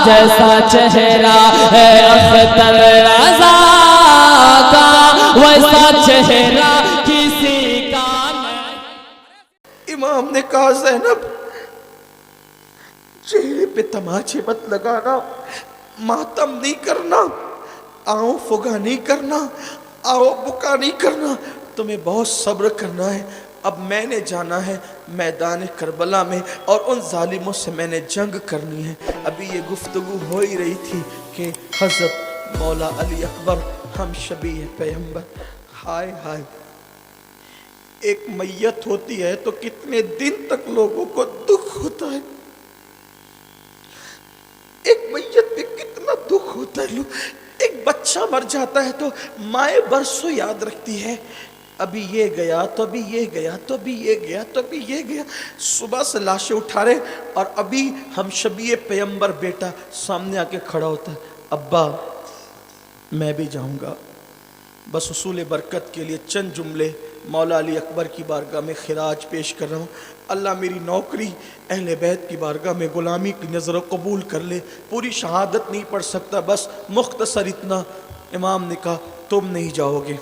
جیسا چہرہ ہے اختر رضا کا ویسا چہرہ کسی کا نہیں۔ امام نے کہا زینب چہرے پہ تماچے مت لگانا، ماتم نہیں کرنا، آؤ فگا نہیں کرنا، آؤ بکا نہیں کرنا، تمہیں بہت صبر کرنا ہے۔ اب میں نے جانا ہے میدان کربلا میں اور ان ظالموں سے میں نے جنگ کرنی ہے۔ ابھی یہ گفتگو ہو ہی رہی تھی کہ حضرت مولا علی اکبر ہم شبیہ پیغمبر، ہائے ہائے، ایک میت ہوتی ہے تو کتنے دن تک لوگوں کو دکھ ہوتا ہے، ایک میت پہ کتنا دکھ ہوتا ہے، ایک بچہ مر جاتا ہے تو مائیں برسوں یاد رکھتی ہے، ابھی یہ گیا تو ابھی یہ گیا تو ابھی یہ گیا تو ابھی یہ گیا، صبح سے لاشیں اٹھا رہے، اور ابھی ہم شبیہ پیغمبر بیٹا سامنے آ کے کھڑا ہوتا ہے، ابا میں بھی جاؤں گا، بس حصول برکت کے لیے چند جملے مولا علی اکبر کی بارگاہ میں خراج پیش کر رہا ہوں، اللہ میری نوکری اہل بیت کی بارگاہ میں غلامی کی نظر قبول کر لے۔ پوری شہادت نہیں پڑھ سکتا، بس مختصر اتنا، امام نے کہا تم نہیں جاؤ گے،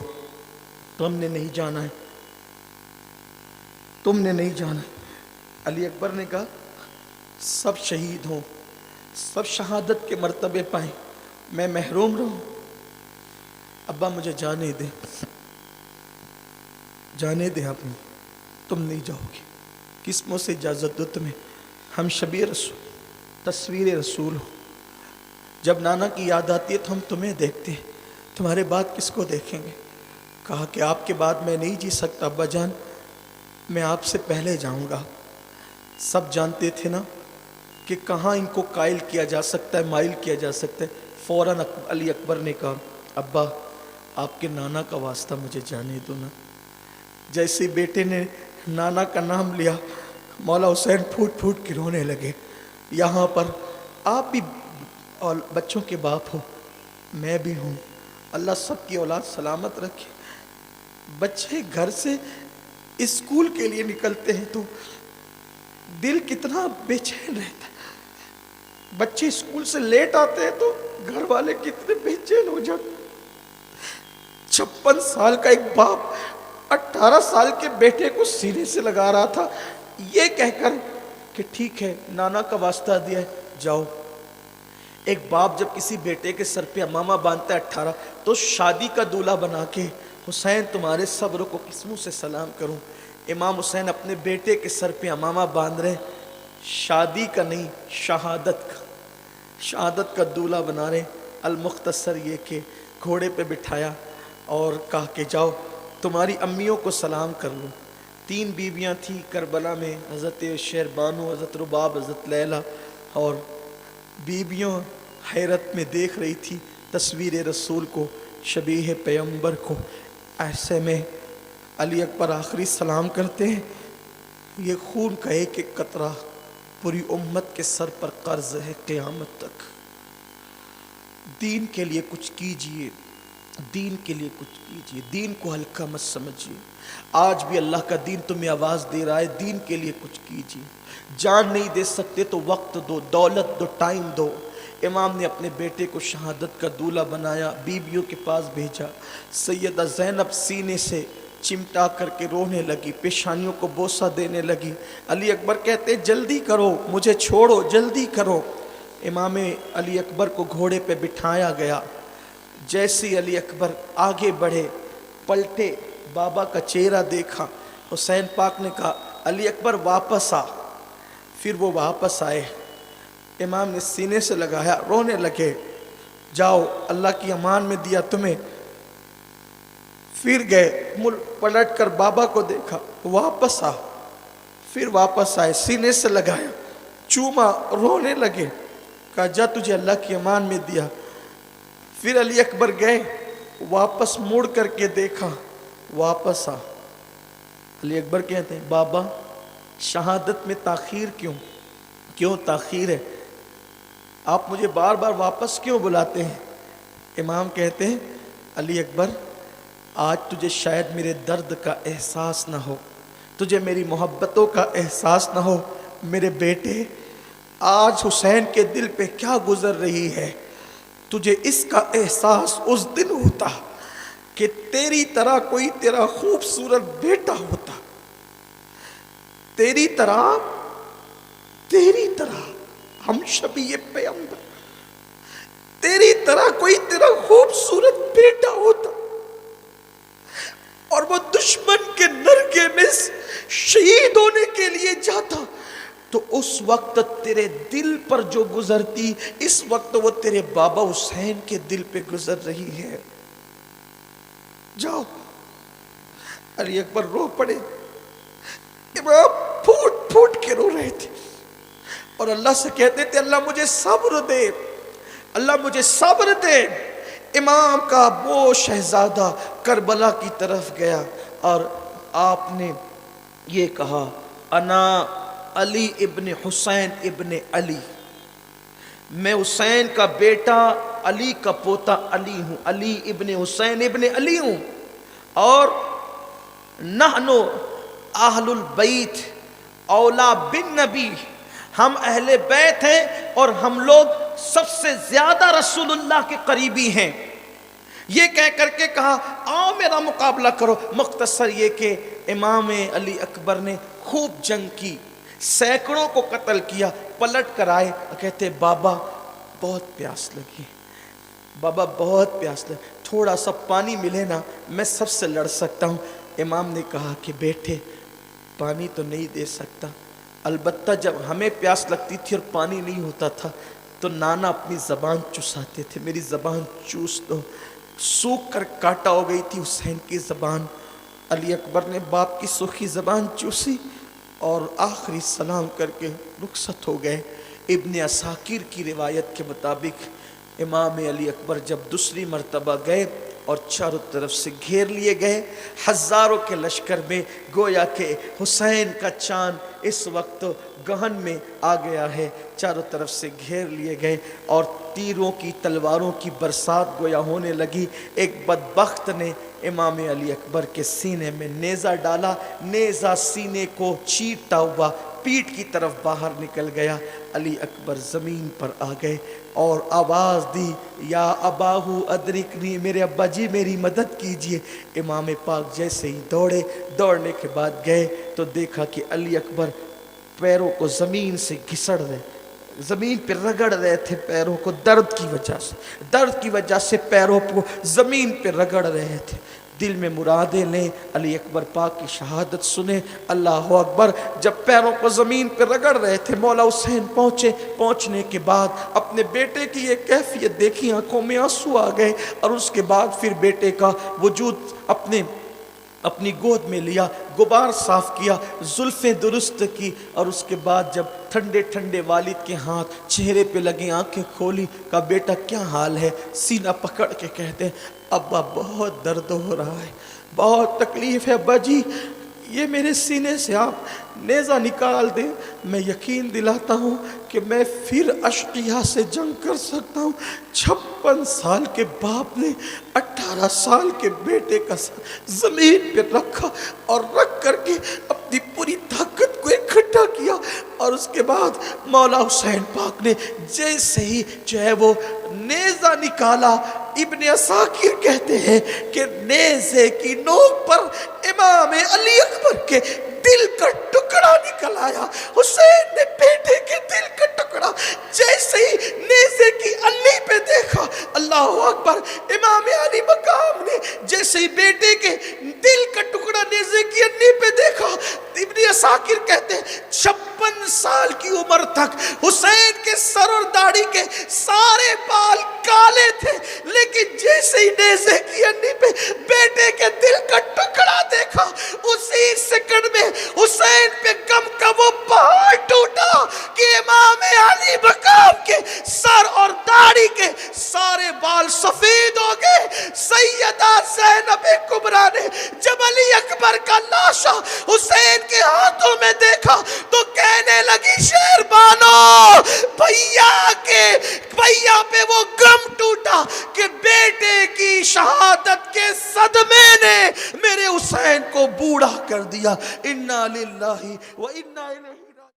تم نے نہیں جانا ہے، تم نے نہیں جانا ہے۔ علی اکبر نے کہا سب شہید ہوں، سب شہادت کے مرتبے پائیں، میں محروم رہوں، ابا مجھے جانے دے، جانے دے، آپ نے، تم نہیں جاؤ گے، کس منہ سے اجازت دو تمہیں، ہم شبیہ رسول، تصویر رسول ہو، جب نانا کی یاد آتی ہے تو ہم تمہیں دیکھتے ہیں، تمہارے بعد کس کو دیکھیں گے؟ کہا کہ آپ کے بعد میں نہیں جی سکتا ابا جان، میں آپ سے پہلے جاؤں گا۔ سب جانتے تھے نا کہ کہاں ان کو قائل کیا جا سکتا ہے، مائل کیا جا سکتا ہے، فوراً علی اکبر نے کہا ابا آپ کے نانا کا واسطہ مجھے جانے دو نا۔ جیسے بیٹے نے نانا کا نام لیا مولا حسین پھوٹ پھوٹ کے رونے لگے۔ یہاں پر آپ بھی اور بچوں کے باپ ہو، میں بھی ہوں، اللہ سب کی اولاد سلامت رکھے۔ بچے گھر سے اسکول کے لیے نکلتے ہیں تو دل کتنا بے چین رہتا ہے، بچے اسکول سے لیٹ آتے ہیں تو گھر والے کتنے بے چین ہو جاتے۔ 56 سال کا ایک باپ 18 سال کے بیٹے کو سینے سے لگا رہا تھا، یہ کہہ کر کہ ٹھیک ہے نانا کا واسطہ دیا ہے جاؤ۔ ایک باپ جب کسی بیٹے کے سر پہ امامہ باندھتا ہے 18 تو شادی کا دولہا بنا کے حسین تمہارے صبر کو کس منہ سے سلام کروں۔ امام حسین اپنے بیٹے کے سر پہ امامہ باندھ رہے، شادی کا نہیں شہادت کا دولہا بنا رہے۔ المختصر یہ کہ گھوڑے پہ بٹھایا اور کہا کہ جاؤ تمہاری امیوں کو سلام کر لو۔ 3 بیویاں تھیں کربلا میں، حضرت شیر بانو، حضرت رباب، حضرت لیلہ، اور بیویوں حیرت میں دیکھ رہی تھی تصویر رسول کو، شبیہ پیغمبر کو۔ ایسے میں علی اکبر آخری سلام کرتے ہیں، یہ خون کا ایک ایک قطرہ پوری امت کے سر پر قرض ہے قیامت تک۔ دین کے لیے کچھ کیجئے، دین کے لیے کچھ کیجئے، دین کو ہلکا مت سمجھیے۔ آج بھی اللہ کا دین تمہیں آواز دے رہا ہے، دین کے لیے کچھ کیجئے۔ جان نہیں دے سکتے تو وقت دو، دولت دو، ٹائم دو۔ امام نے اپنے بیٹے کو شہادت کا دولہا بنایا، بیویوں کے پاس بھیجا۔ سیدہ زینب سینے سے چمٹا کر کے رونے لگی، پیشانیوں کو بوسہ دینے لگی۔ علی اکبر کہتے جلدی کرو، مجھے چھوڑو، جلدی کرو۔ امام علی اکبر کو گھوڑے پہ بٹھایا گیا۔ جیسے علی اکبر آگے بڑھے، پلٹے، بابا کا چہرہ دیکھا، حسین پاک نے کہا علی اکبر واپس آ۔ پھر وہ واپس آئے، امام نے سینے سے لگایا، رونے لگے، جاؤ اللہ کی امان میں دیا تمہیں۔ پھر گئے، پلٹ کر بابا کو دیکھا، واپس آ۔ پھر واپس آئے، سینے سے لگایا، چوما، رونے لگے، کہا جا تجھے اللہ کی امان میں دیا۔ پھر علی اکبر گئے، واپس مڑ کر کے دیکھا، واپس آ۔ علی اکبر کہتے ہیں بابا شہادت میں تاخیر کیوں تاخیر ہے؟ آپ مجھے بار بار واپس کیوں بلاتے ہیں؟ امام کہتے ہیں علی اکبر آج تجھے شاید میرے درد کا احساس نہ ہو، تجھے میری محبتوں کا احساس نہ ہو، میرے بیٹے آج حسین کے دل پہ کیا گزر رہی ہے، تجھے اس کا احساس اس دن ہوتا کہ تیری طرح کوئی تیرا خوبصورت بیٹا ہوتا، تیری طرح ہم شبیہ پیغمبر، تیری طرح کوئی تیرا خوبصورت بیٹا ہوتا اور وہ دشمن کے نرگے میں شہید ہونے کے لیے جاتا، تو اس وقت تیرے دل پر جو گزرتی، اس وقت وہ تیرے بابا حسین کے دل پہ گزر رہی ہے۔ جاؤ، علی اکبر رو پڑے، امام پھوٹ پھوٹ کے رو رہے تھے اور اللہ سے کہتے تھے اللہ مجھے صبر دے، اللہ مجھے صبر دے۔ امام کا وہ شہزادہ کربلا کی طرف گیا اور آپ نے یہ کہا انا علی ابن حسین ابن علی، میں حسین کا بیٹا علی کا پوتا علی ہوں، علی ابن حسین ابن علی ہوں، اور نحنو اہل البیت اولا بن نبی، ہم اہل بیت ہیں اور ہم لوگ سب سے زیادہ رسول اللہ کے قریبی ہیں۔ یہ کہہ کر کے کہا آؤ میرا مقابلہ کرو۔ مختصر یہ کہ امام علی اکبر نے خوب جنگ کی، سینکڑوں کو قتل کیا، پلٹ کر آئے، کہتے بابا بہت پیاس لگی، بابا بہت پیاس لگی، تھوڑا سا پانی ملے نا میں سب سے لڑ سکتا ہوں۔ امام نے کہا کہ بیٹے پانی تو نہیں دے سکتا، البتہ جب ہمیں پیاس لگتی تھی اور پانی نہیں ہوتا تھا تو نانا اپنی زبان چوساتے تھے، میری زبان چوس دو۔ سوکھ کر کاٹا ہو گئی تھی حسین کی زبان، علی اکبر نے باپ کی سوکھی زبان چوسی اور آخری سلام کر کے رخصت ہو گئے۔ ابن عساکر کی روایت کے مطابق امام علی اکبر جب دوسری مرتبہ گئے اور چاروں طرف سے گھیر لیے گئے، ہزاروں کے لشکر میں، گویا کہ حسین کا چاند اس وقت گہن میں آ گیا ہے، چاروں طرف سے گھیر لیے گئے اور تیروں کی تلواروں کی برسات گویا ہونے لگی۔ ایک بدبخت نے امام علی اکبر کے سینے میں نیزہ ڈالا، نیزہ سینے کو چیرتا ہوا پیٹھ کی طرف باہر نکل گیا۔ علی اکبر زمین پر آ گئے اور آواز دی یا اباہو ادرکنی، میرے ابا جی میری مدد کیجئے۔ امام پاک جیسے ہی دوڑے، دوڑنے کے بعد گئے تو دیکھا کہ علی اکبر پیروں کو زمین سے گھسڑ رہے، زمین پہ رگڑ رہے تھے پیروں کو، درد کی وجہ سے پیروں کو زمین پہ رگڑ رہے تھے۔ دل میں مرادیں لیں، علی اکبر پاک کی شہادت سنیں، اللہ اکبر۔ جب پیروں کو زمین پہ رگڑ رہے تھے مولا حسین پہنچے، پہنچنے کے بعد اپنے بیٹے کی یہ کیفیت دیکھی، آنکھوں میں آنسو آ گئے، اور اس کے بعد پھر بیٹے کا وجود اپنی گود میں لیا، غبار صاف کیا، زلفیں درست کی، اور اس کے بعد جب ٹھنڈے ٹھنڈے والد کے ہاتھ چہرے پہ لگے، آنکھیں کھولی، کہا بیٹا کیا حال ہے؟ سینہ پکڑ کے کہتے ہیں ابا بہت درد ہو رہا ہے، بہت تکلیف ہے ابا جی، یہ میرے سینے سے آپ نیزہ نکال دیں، میں یقین دلاتا ہوں کہ میں پھر اشقیاء سے جنگ کر سکتا ہوں۔ 56 سال کے باپ نے 18 سال کے بیٹے کا سر زمین پہ رکھا اور رکھ کر کے اپنی پوری طاقت کو اکٹھا کیا، اور اس کے بعد مولا حسین پاک نے جیسے ہی جو ہے وہ نیزہ نکالا، ابن عساکر کہتے ہیں کہ نیزے کی نوک پر امام علی اکبر کے دل کا ٹکڑا نکل آیا۔ حسین نے بیٹے کے دل کا ٹکڑا جیسے ہی نیزے کی الی پہ دیکھا، اللہ اکبر، امام علی مقام نے جیسے ہی بیٹے کے دل کا ٹکڑا نیزے کی الی پہ دیکھا، ابن عساکر کہتے ہیں 56 سال کی عمر تک حسین کے سر اور داڑھی کے سارے بال کالے تھے، لیکن جیسے ہی نیزے کی الی پہ بیٹے کے دل کا ٹکڑا دیکھا، اسی سیکنڈ میں حسین پہ غم کا وہ پہاڑ ٹوٹا کہ امام علی مقام کے سر اور داڑھی کے سارے بال سفید ہو گئے۔ سیدہ زینب کبریٰ نے جب علی اکبر کا لاشا حسین کے ہاتھوں میں دیکھا تو کہنے لگی شہربانو، بھیا پہ وہ غم ٹوٹا کہ بیٹے کی شہادت کے صدمے نے میرے حسین کو بوڑھا کر دیا۔ انا للہ و انا الیہ